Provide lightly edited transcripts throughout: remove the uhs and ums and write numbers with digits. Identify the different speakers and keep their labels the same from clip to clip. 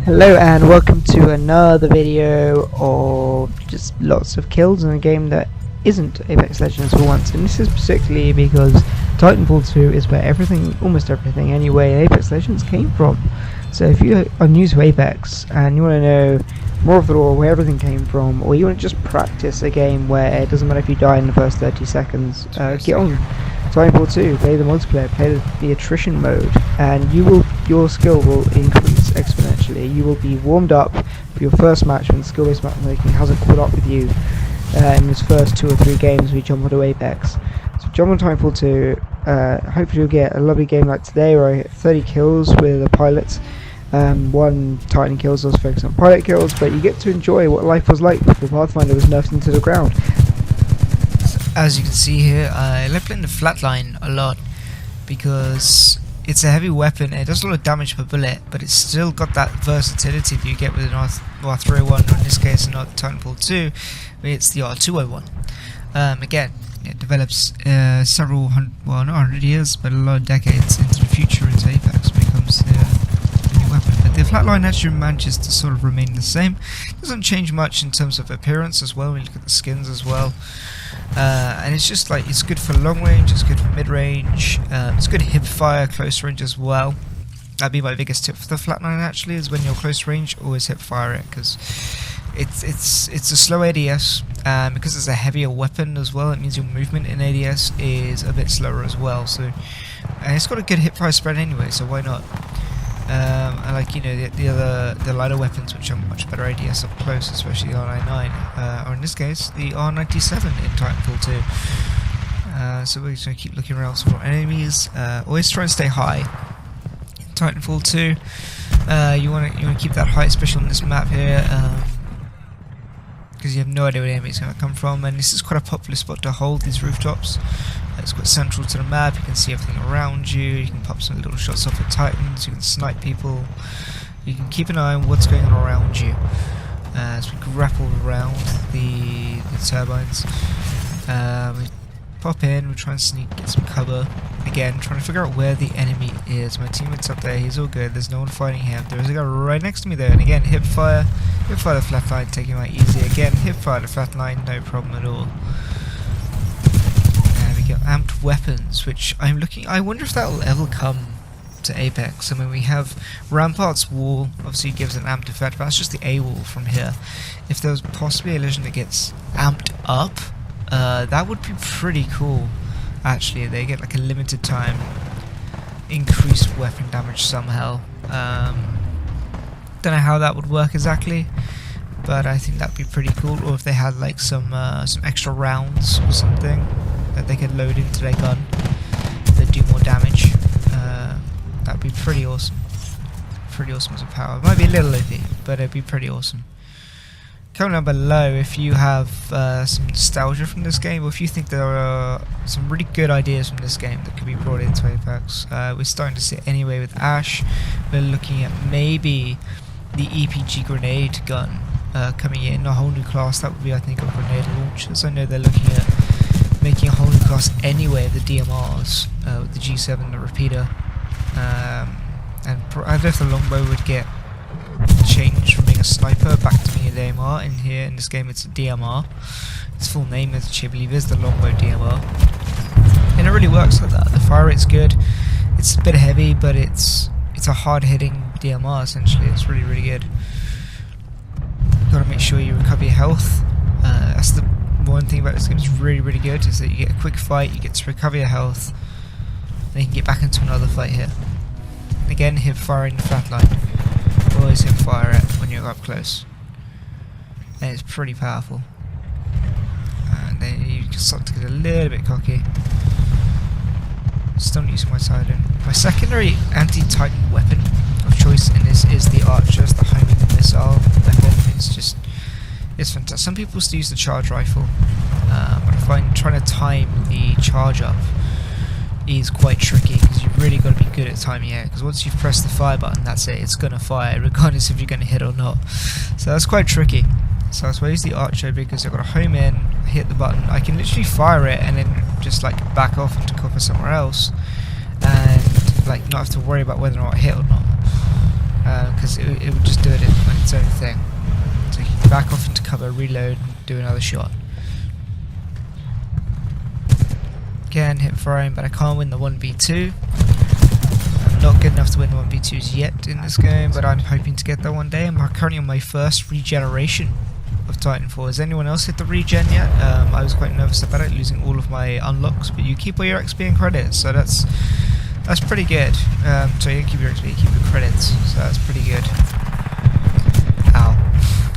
Speaker 1: Hello and welcome to another video of just lots of kills in a game that isn't Apex Legends for once, and this is particularly because Titanfall 2 is where almost everything anyway, Apex Legends came from. So if you are new to Apex and you want to know more of the lore, where everything came from, or you want to just practice a game where it doesn't matter if you die in the first 30 seconds, get on Titanfall 2, play the multiplayer, play the attrition mode, and your skill will increase exponentially. You will be warmed up for your first match when skill-based matchmaking hasn't caught up with you in this first 2 or 3 games we jump onto Apex. So jump on Titanfall 2, hopefully you'll get a lovely game like today where I get 30 kills with a pilot. 1 Titan kills, I was focused on pilot kills, but you get to enjoy what life was like before Pathfinder was nerfed into the ground.
Speaker 2: As you can see here, I like playing the flatline a lot because it's a heavy weapon and it does a lot of damage per bullet, but it's still got that versatility that you get with an R301, or in this case not Titanfall 2, it's the R201. Again, it develops several hundred, well not 100 years, but a lot of decades into the future into Apex when it comes to the new weapon. But the flatline actually manages to sort of remain the same. It doesn't change much in terms of appearance as well when you look at the skins as well. And it's just like, it's good for long range, it's good for mid range, it's good hip fire, close range as well. That'd be my biggest tip for the flatline actually, is when you're close range, always hip fire it, because it's a slow ADS, and because it's a heavier weapon as well, it means your movement in ADS is a bit slower as well. So, and it's got a good hip fire spread anyway, so why not? And like, you know, the lighter weapons which are much better ADS up close, especially the R99, or in this case the R97 in Titanfall 2. So we're just going to keep looking around for enemies. Always try and stay high in Titanfall 2. You want to keep that height, especially on this map here, because you have no idea where the enemy is going to come from, and this is quite a popular spot to hold, these rooftops. It's quite central to the map, you can see everything around you, you can pop some little shots off at Titans, you can snipe people, you can keep an eye on what's going on around you. As we grapple around the turbines, we pop in, we try and sneak, get some cover. Again, trying to figure out where the enemy is. My teammate's up there, he's all good, there's no one fighting him. There's a guy right next to me there, and again, hip fire the flatline, taking him out easy. Again, hip fire the flatline, no problem at all. Get amped weapons, which I wonder if that will ever come to Apex. I mean, we have Rampart's wall, obviously gives an amped effect, but that's just the A wall from here. If there was possibly a legend that gets amped up, that would be pretty cool actually. They get like a limited time increased weapon damage somehow. Don't know how that would work exactly, but I think that'd be pretty cool. Or if they had like some extra rounds or something that they could load into their gun that do more damage. That'd be pretty awesome. Pretty awesome as a power. It might be a little OP, but it'd be pretty awesome. Comment down below if you have some nostalgia from this game, or if you think there are some really good ideas from this game that could be brought into Apex. We're starting to see it anyway with Ash. We're looking at maybe the EPG grenade gun coming in, a whole new class. That would be, I think, a grenade launchers. I know they're looking at making a whole new class anyway of the DMRs, with the G7, the repeater, and I don't know if the longbow would get changed from being a sniper back to being a DMR. In here, in this game, it's a DMR. Its full name, as I believe, is the longbow DMR, and it really works like that. The fire rate's good. It's a bit heavy, but it's a hard-hitting DMR essentially. It's really, really good. Got to make sure you recover your health. That's the one thing about this game is really, really good, is that you get a quick fight, you get to recover your health, and you can get back into another fight here. Again, hip firing the flatline. Always hip fire it when you're up close, and it's pretty powerful. And then you can start to get a little bit cocky. Still not using my Titan. My secondary anti-Titan weapon of choice in this is the Archer, the homing missile weapon. It's fantastic. Some people still use the charge rifle, but I find trying to time the charge up is quite tricky, because you've really got to be good at timing it, because once you've pressed the fire button, that's it, it's going to fire regardless if you're going to hit or not. So that's quite tricky. So that's why I use the Archer, because I've got to home in, hit the button, I can literally fire it and then just like back off into cover somewhere else, and like not have to worry about whether or not I hit or not. because it would just do it on its own thing. So you can back off into cover, reload, and do another shot. Again, hip firing, but I can't win the 1v2. I'm not good enough to win the 1v2s yet in this game, but I'm hoping to get there one day. I'm currently on my first regeneration of Titanfall. Has anyone else hit the regen yet? I was quite nervous about it, losing all of my unlocks, but you keep all your XP and credits, so that's pretty good. So you don't keep your XP, you keep your credits, so that's pretty good. Ow.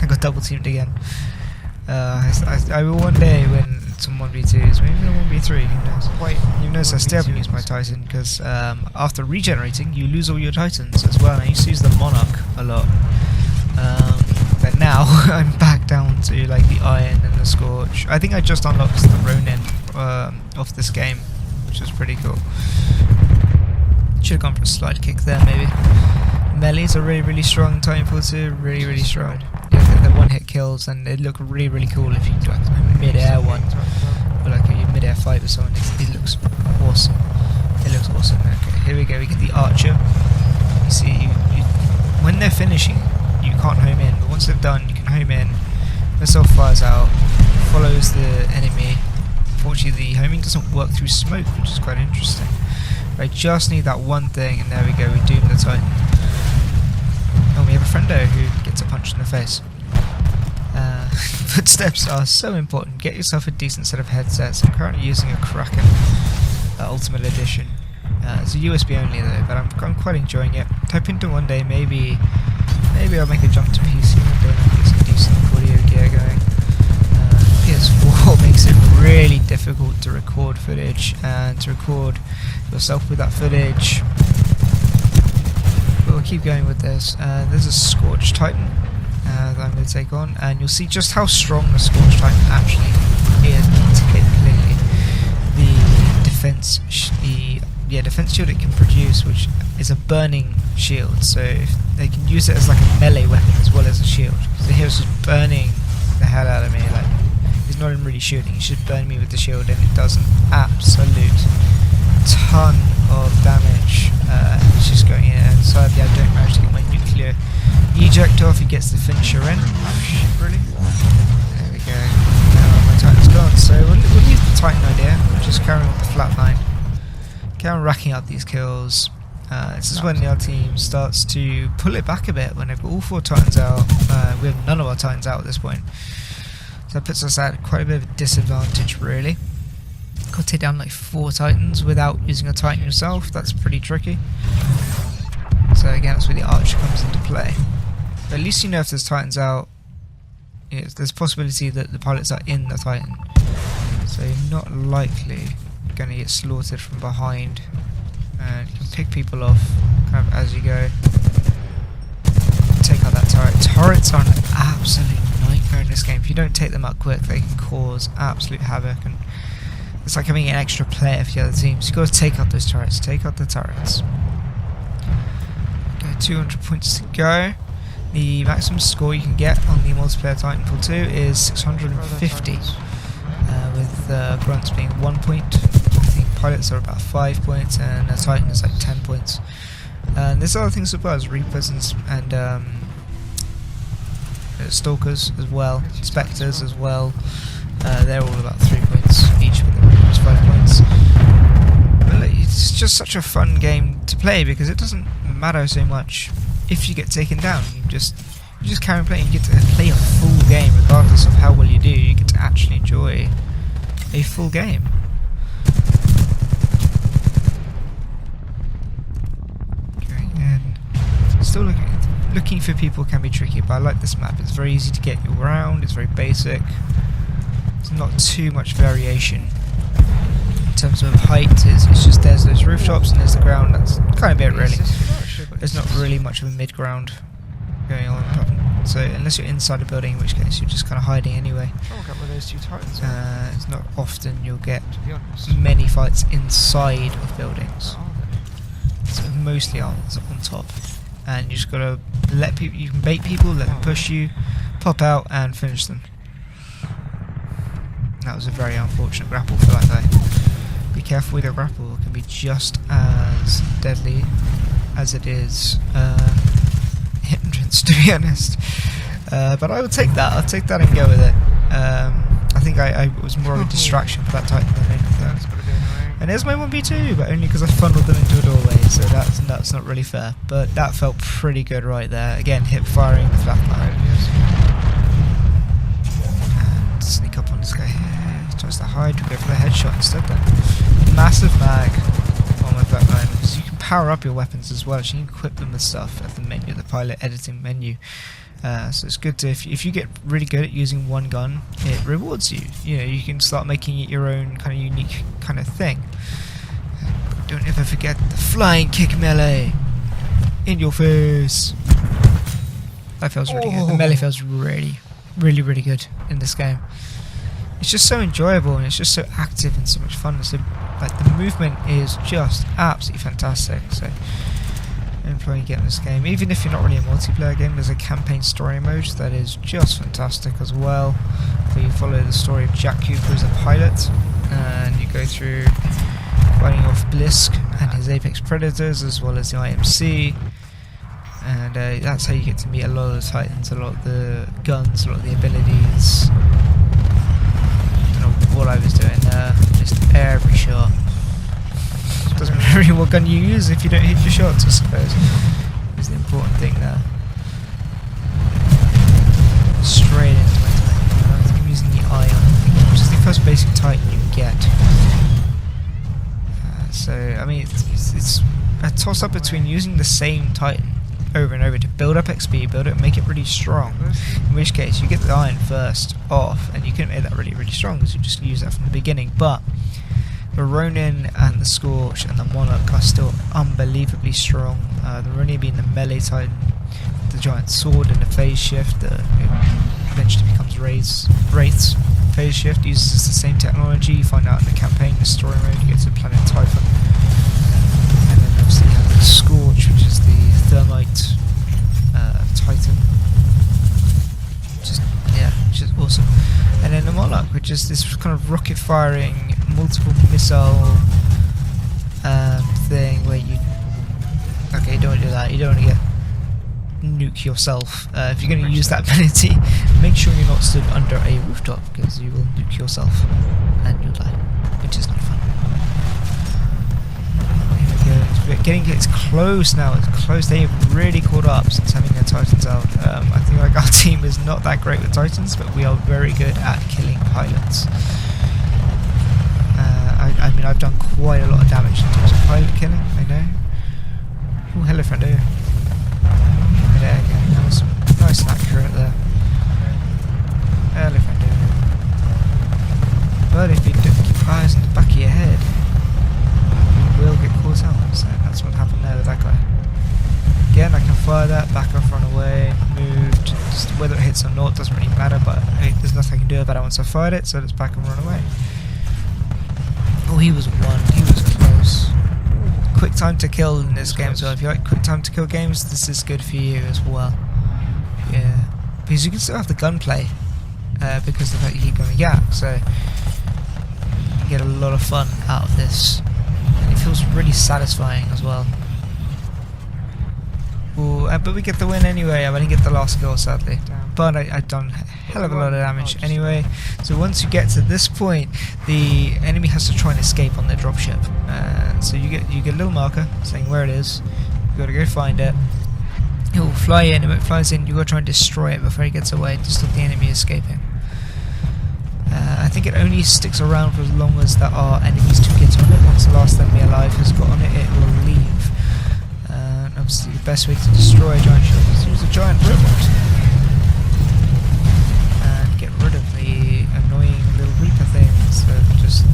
Speaker 2: I got double teamed again. I will one day win some 1v2s, maybe even 1v3, who knows.
Speaker 3: Wait,
Speaker 2: You notice I still haven't used my Titan, because after regenerating, you lose all your Titans as well, and I used to use the Monarch a lot. But now, I'm back down to like the Iron and the Scorch. I think I just unlocked the Ronin off this game, which was pretty cool. Should have gone for a slide kick there, maybe. Melees are really strong in Titanfall 2, really strong. Yeah, the one-hit kills, and they look really cool if you do like a mid-air one, or like a mid-air fight with someone. It looks awesome. It looks awesome. Okay, here we go. We get the Archer. You see, when they're finishing, you can't home in, but once they're done, you can home in. Missile fires out, follows the enemy. Unfortunately, the homing doesn't work through smoke, which is quite interesting. But I just need that one thing, and there we go. We doom the Titan. And we have a friendo who gets a punch in the face. Footsteps are so important. Get yourself a decent set of headsets. I'm currently using a Kraken Ultimate Edition. It's a USB only though, but I'm quite enjoying it. Hoping to one day maybe I'll make a jump to PC one day and get some decent audio gear going. PS4 makes it really difficult to record footage and to record yourself with that footage. But we'll keep going with this. There's a Scorch Titan that I'm going to take on, and you'll see just how strong the Scorch Titan actually is. Typically, the defense shield it can produce, which is a burning shield, so if they can use it as like a melee weapon as well as a shield. So here's just burning the hell out of me. Like, he's not even really shooting, he should burn me with the shield, and it does an absolute ton of damage. It's just going in, and sadly I don't manage to get my nuclear eject off. He gets the finisher in. Oh shit, really? There we go. Now my Titan's gone, so we'll leave the Titan idea. We'll just carry on with the flatline. Carry on racking up these kills. This is when the other team starts to pull it back a bit, when they've got all 4 Titans out. We have none of our Titans out at this point. So that puts us at quite a bit of a disadvantage, really. Got to take down like 4 Titans without using a Titan yourself. That's pretty tricky. So again, that's where the Archer comes into play. But at least you know if there's Titans out, there's a possibility that the pilots are in the Titan. So you're not likely going to get slaughtered from behind. And you can pick people off kind of as you go. Take out that turret. Turrets are an absolute nightmare in this game. If you don't take them out quick, they can cause absolute havoc, and it's like having an extra player for the other team. So you've got to take out those turrets. Take out the turrets. Okay, 200 points to go. The maximum score you can get on the multiplayer Titanfall 2 is 650, with grunts being 1 point. I think pilots are about 5 points, and a Titan is like 10 points. And there's other things as well, as Reapers and Stalkers as well, Spectres as well. They're all about 3 points each, with the Reapers 5 points. But it's just such a fun game to play, because it doesn't matter so much if you get taken down. You just carry on playing. You get to play a full game regardless of how well you do. You get to actually enjoy a full game. Okay, and still looking for people can be tricky, but I like this map. It's very easy to get you around. It's very basic. There's not too much variation in terms of height. It's just there's those rooftops and there's the ground. That's kind of it, really. There's not really much of a mid-ground going on. So unless you're inside a building, in which case you're just kind of hiding anyway. It's not often you'll get many fights inside of buildings. So mostly on top. And you just gotta let people, you can bait people, let them push you, pop out and finish them. That was a very unfortunate grapple for that guy. Be careful with your grapple, it can be just as deadly as it is weapons, to be honest. But I would take that. I'll take that and go with it. I think I was more of a distraction for that Titan than anything else. And there's my 1v2, but only because I funneled them into a doorway, so that's not really fair. But that felt pretty good right there. Again, hip firing the flatline. And sneak up on this guy here. He tries to hide, we go for the headshot instead then. Massive mag on my flatline, because you can power up your weapons as well, so you can equip them with stuff at the menu, the pilot editing menu. So it's good to, if you get really good at using one gun, it rewards you. You know, you can start making it your own kind of unique kind of thing. But don't ever forget the flying kick melee in your face. That feels really good. The melee feels really good in this game. It's just so enjoyable and it's just so active and so much fun. So, like, the movement is just absolutely fantastic. So employing getting this game, even if you're not really a multiplayer game, there's a campaign story mode that is just fantastic as well, where you follow the story of Jack Cooper as a pilot, and you go through fighting off Blisk and his Apex Predators as well as the IMC, and that's how you get to meet a lot of the Titans, a lot of the guns, a lot of the abilities. Don't know what I was doing there, just every shot. Doesn't matter really what gun you use if you don't hit your shots, I suppose, is the important thing there. Straight into my Titan. I think I'm using the Ion, which is the first basic Titan you get. So, I mean, it's a toss-up between using the same Titan over and over to build up XP, build it, make it really strong. In which case, you get the Ion first off, and you can make that really strong because you just use that from the beginning. But the Ronin and the Scorch and the Monarch are still unbelievably strong. The Ronin being the melee Titan, the giant sword and the phase shift that eventually becomes Wraith's phase shift, uses the same technology. You find out in the campaign, the story mode, you get to the planet Typhon. And then obviously you have the Scorch, which is the Thermite Titan. Which is awesome. And then the Monarch, which is this kind of rocket firing, multiple missile thing where you... Okay, you don't want to do that, you don't want to get nuke yourself. If you're going to use that ability, make sure you're not stood under a rooftop, because you will nuke yourself and you'll die, which is not fun. It's close now, it's close. They've really caught up since having their Titans out. I think like our team is not that great with Titans, but we are very good at killing pilots. I mean, I've done quite a lot of damage in terms of pilot killing, I know. Oh, hello friendo. There again, that was nice and accurate there. Hello friendo. But if you don't keep eyes in the back of your head, will get caught out, so that's what happened there with that guy. Again, I can fire that, back off, run away, moved, just whether it hits or not doesn't really matter, but there's nothing I can do about it once I fired it, so let's back and run away. Oh, he was close. Quick time to kill in this game as well. If you like quick time to kill games, this is good for you as well. Yeah, because you can still have the gunplay, because of the fact you keep going yak, so you get a lot of fun out of this. It feels really satisfying as well. Ooh, but we get the win anyway. I didn't get the last kill, sadly. But I've done a hell of a lot of damage anyway. So once you get to this point, the enemy has to try and escape on their dropship. So you get a little marker saying where it is. You've got to go find it. It will fly in, and when it flies in, you've got to try and destroy it before it gets away to stop the enemy escaping. I think it only sticks around for as long as there are enemies to get on it. Once the last enemy alive has got on it, it will leave. Obviously the best way to destroy a giant ship is to use a giant robot and get rid of the annoying little Reaper things that are just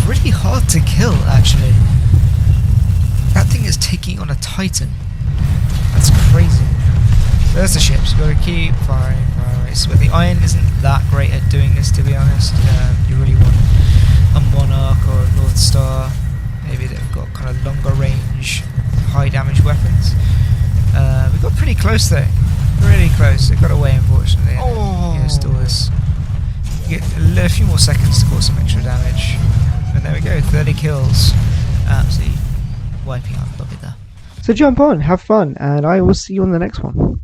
Speaker 2: really hard to kill, actually. That thing is taking on a Titan. That's crazy. There's the ships, you've got to keep firing. But the Iron isn't that great at doing this, to be honest. You really want a Monarch or a North Star. Maybe they've got kind of longer range, high damage weapons. We got pretty close though. Really close. It got away, unfortunately. Yeah, still this. You get a few more seconds to cause some extra damage. And there we go, 30 kills. Absolutely wiping out the lobby there.
Speaker 1: So jump on, have fun, and I will see you on the next one.